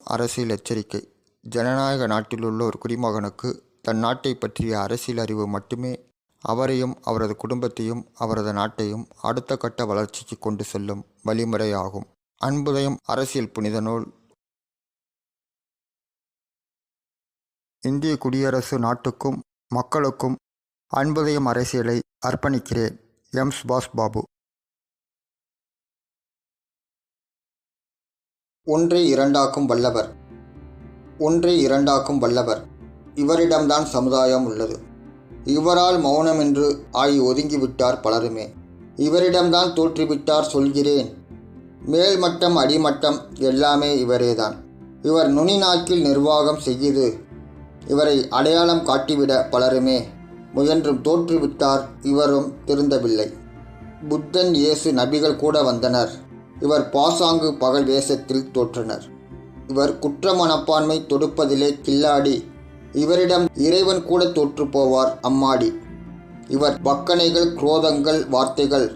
அரசியல் எச்சரிக்கை. ஜனநாயக நாட்டிலுள்ள ஒரு குடிமகனுக்கு தன் நாட்டை பற்றிய அரசியல் அறிவு மட்டுமே அவரையும் அவரது குடும்பத்தையும் அவரது நாட்டையும் அடுத்த கட்ட வளர்ச்சிக்கு கொண்டு செல்லும் வழிமுறையாகும். அன்புதயம் அரசியல் புனித நூல். இந்திய குடியரசு நாட்டுக்கும் மக்களுக்கும் அன்புதயம் அரசியலை அர்ப்பணிக்கிறேன். எம். சுபாஷ் பாபு. ஒன்றை இரண்டாக்கும் வல்லவர். ஒன்றை இரண்டாக்கும் வல்லவர். இவரிடம்தான் சமுதாயம் உள்ளது. இவரால் மௌனமென்று ஆகி ஒதுங்கிவிட்டார் பலருமே. இவரிடம்தான் தோற்றுவிட்டார் சொல்கிறேன். மேல்மட்டம் அடிமட்டம் எல்லாமே இவரேதான். இவர் நுனி நாக்கில் நிர்வாகம் செய்யுது. இவரை அடையாளம் காட்டிவிட பலருமே முயன்றும் தோற்றுவிட்டார். இவரும் திருந்தவில்லை. புத்தன், இயேசு, நபிகள் கூட வந்தனர். இவர் பாசாங்கு பகல் வேஷத்தில் தோற்றனர். இவர் குற்ற மனப்பான்மை தொடுப்பதிலே கில்லாடி. இவரிடம் இறைவன் கூட தோற்று போவார் அம்மாடி. இவர் வக்கனைகள், குரோதங்கள், வார்த்தைகள்.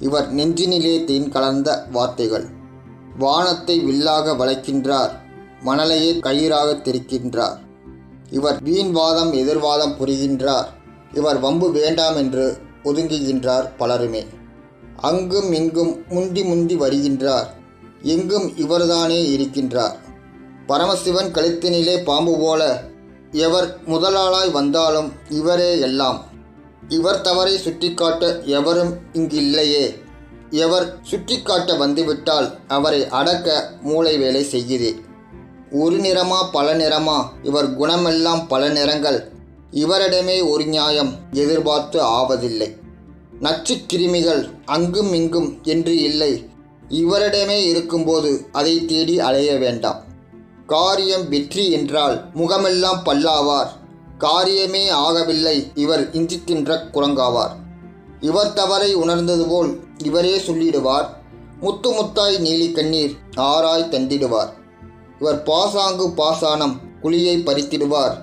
இவர் நெஞ்சினிலே தேன் கலந்த வார்த்தைகள். வானத்தை வில்லாக வளைக்கின்றார், மணலையே கயிறாக தெரிக்கின்றார். இவர் வீண்வாதம் எதிர்வாதம் புரிகின்றார். இவர் வம்பு வேண்டாம் என்று ஒதுங்குகின்றார் பலருமே. அங்கும் இங்கும் முந்தி முந்தி வருகின்றார். எங்கும் இவர்தானே இருக்கின்றார். பரமசிவன் கழுத்தினிலே பாம்பு போல எவர் முதலாளாய் வந்தாலும் இவரே எல்லாம். இவர் தவறை சுட்டிக்காட்ட எவரும் இங்கு இல்லையே. எவர் சுட்டிக்காட்ட வந்துவிட்டால் அவரை அடக்க மூளை வேலை செய்கிறே. ஒரு நிறமா பல நிறமா, இவர் குணமெல்லாம் பல நிறங்கள். இவரிடமே ஒரு நியாயம் எதிர்பார்த்து ஆவதில்லை. நச்சு கிருமிகள் அங்கும் இங்கும் என்று இல்லை. இவரிடமே இருக்கும்போது அதை தேடி அலைய வேண்டாம். காரியம் வெற்றி என்றால் முகமெல்லாம் பல்லாவார். காரியமே ஆகவில்லை இவர் இஞ்சி தின்ற குரங்காவார். இவர் தவறை உணர்ந்தது போல் இவரே சொல்லிடுவார். முத்து முத்தாய் நீலி கண்ணீர் ஆராய் தந்திடுவார். இவர் பாசாங்கு பாசானம் குழியை பறித்திடுவார்.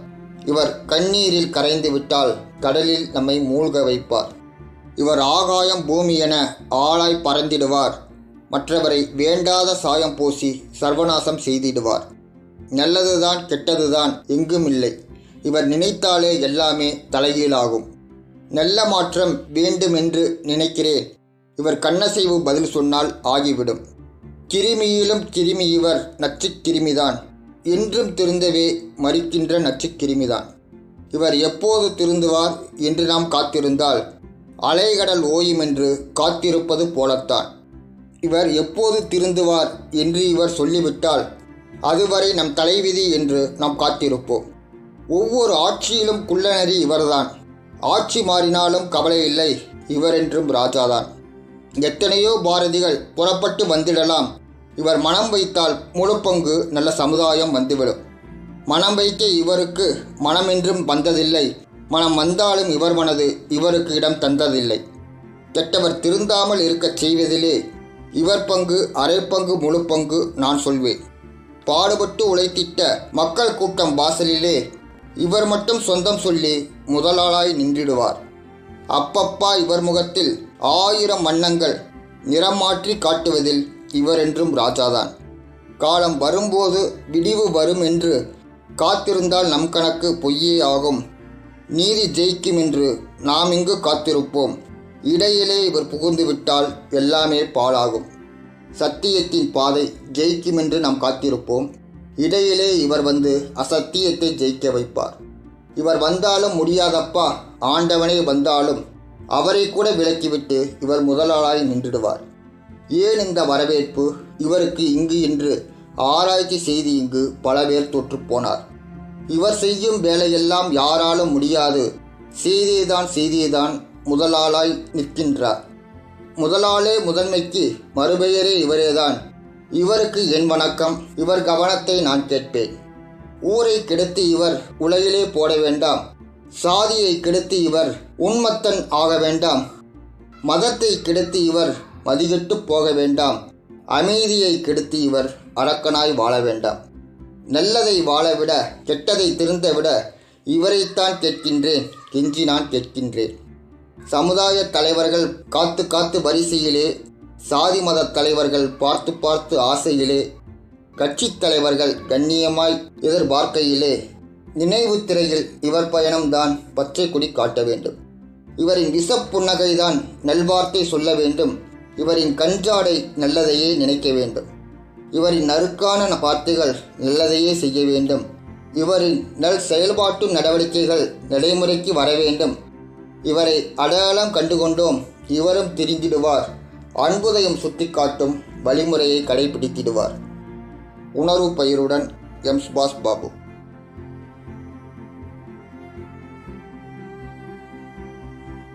இவர் கண்ணீரில் கரைந்து விட்டால் கடலில் நம்மை மூழ்க வைப்பார். இவர் ஆகாயம் பூமி என ஆளாய் பறந்திடுவார். மற்றவரை வேண்டாத சாயம் பூசி சர்வநாசம் செய்திடுவார். நல்லதுதான் கெட்டதுதான் எங்கும் இல்லை. இவர் நினைத்தாலே எல்லாமே தலைகீழாகும். நல்ல மாற்றம் வேண்டுமென்று நினைக்கிறேன். இவர் கண்ணசைவு பதில் சொன்னால் ஆகிவிடும். கிருமியிலும் கிருமி இவர் நச்சுக் கிருமிதான். என்றும் திருந்தவே மறிக்கின்ற நச்சுக் கிருமிதான். இவர் எப்போது திருந்துவார் என்று நாம் காத்திருந்தால் அலைகடல் ஓயுமென்று காத்திருப்பது போலத்தான். இவர் எப்போது திருந்துவார் என்று இவர் சொல்லிவிட்டால் அதுவரை நம் தலைவிதி என்று நாம் காத்திருப்போம். ஒவ்வொரு ஆட்சியிலும் குள்ளநரி இவர்தான். ஆட்சி மாறினாலும் கவலை இல்லை, இவரென்றும் ராஜாதான். எத்தனையோ பாரதிகள் புறப்பட்டு வந்திடலாம். இவர் மனம் வைத்தால் முழு பங்கு நல்ல சமுதாயம் வந்துவிடும். மனம் வைக்க இவருக்கு மனமென்றும் வந்ததில்லை. மனம் வந்தாலும் இவர் மனது இவருக்கு இடம் தந்ததில்லை. கெட்டவர் திருந்தாமல் இருக்கச் செய்வதிலே இவர் பங்கு அரை பங்கு முழு பங்கு நான் சொல்வேன். பாடுபட்டு உழைத்திட்ட மக்கள் கூட்டம் வாசலிலே இவர் மட்டும் சொந்தம் சொல்லி முதலாளாய் நின்றிடுவார். அப்பப்பா இவர் முகத்தில் 1000 வண்ணங்கள். நிறம் மாற்றி காட்டுவதில் இவரென்றும் ராஜாதான். காலம் வரும்போது விடிவு வரும் என்று காத்திருந்தால் நம் கணக்கு பொய்யே ஆகும். நீதி ஜெயிக்கும் என்று நாம் இங்கு காத்திருப்போம். இடையிலே இவர் புகுந்துவிட்டால் எல்லாமே பாழாகும். சத்தியத்தின் பாதை ஜெயிக்கும் என்று நாம் காத்திருப்போம். இடையிலே இவர் வந்து அசத்தியத்தை ஜெயிக்க வைப்பார். இவர் வந்தாலும் முடியாதப்பா, ஆண்டவனே வந்தாலும் அவரை கூட விலக்கிவிட்டு இவர் முதலாளாய் நின்றுடுவார். ஏன் இந்த வரவேற்பு இவருக்கு இங்கு என்று ஆராய்ச்சி செய்து இங்கு பல பேர் தோற்றுப்போனார். இவர் செய்யும் வேலையெல்லாம் யாராலும் முடியாது. செய்தேதான் முதலாளாய் நிற்கின்றார். முதலாளே முதன்மைக்கு மறுபெயரே இவரேதான். இவருக்கு என் வணக்கம். இவர் கவனத்தை நான் கேட்பேன். ஊரை கெடுத்து இவர் உலகிலே போட வேண்டாம். சாதியை கெடுத்து இவர் உன்மத்தன் ஆக வேண்டாம். மதத்தை கெடுத்து இவர் மதிகெட்டு போக வேண்டாம். அமைதியை கெடுத்து இவர் அரக்கனாய் வாழ வேண்டாம். நல்லதை வாழவிட கெட்டதை திருந்த விட இவரைத்தான் கேட்கின்றேன், கெஞ்சி நான் கேட்கின்றேன். சமுதாய தலைவர்கள் காத்து காத்து வரிசையிலே, சாதி மத தலைவர்கள் பார்த்து பார்த்து ஆசையிலே, கட்சித் தலைவர்கள் கண்ணியமாய் எதிர்பார்க்கையிலே நினைவு திரையில் இவர் பயணம்தான் பச்சை கொடி காட்ட வேண்டும். இவரின் விஷப்புன்னகைதான் நல்வார்த்தை சொல்ல வேண்டும். இவரின் கஞ்சாடை நல்லதையே நினைக்க வேண்டும். இவரின் நறுக்கான வார்த்தைகள் நல்லதையே செய்ய வேண்டும். இவரின் நல் செயல்பாட்டு நடவடிக்கைகள் நடைமுறைக்கு வர வேண்டும். இவரை அடையாளம் கண்டுகொண்டோம், இவரும் திரிந்திடுவார். அன்புதயம் சுட்டிக்காட்டும் வழிமுறையை கடைபிடித்திடுவார். உணர்வு பயிருடன் எம். சுபாஷ் பாபு.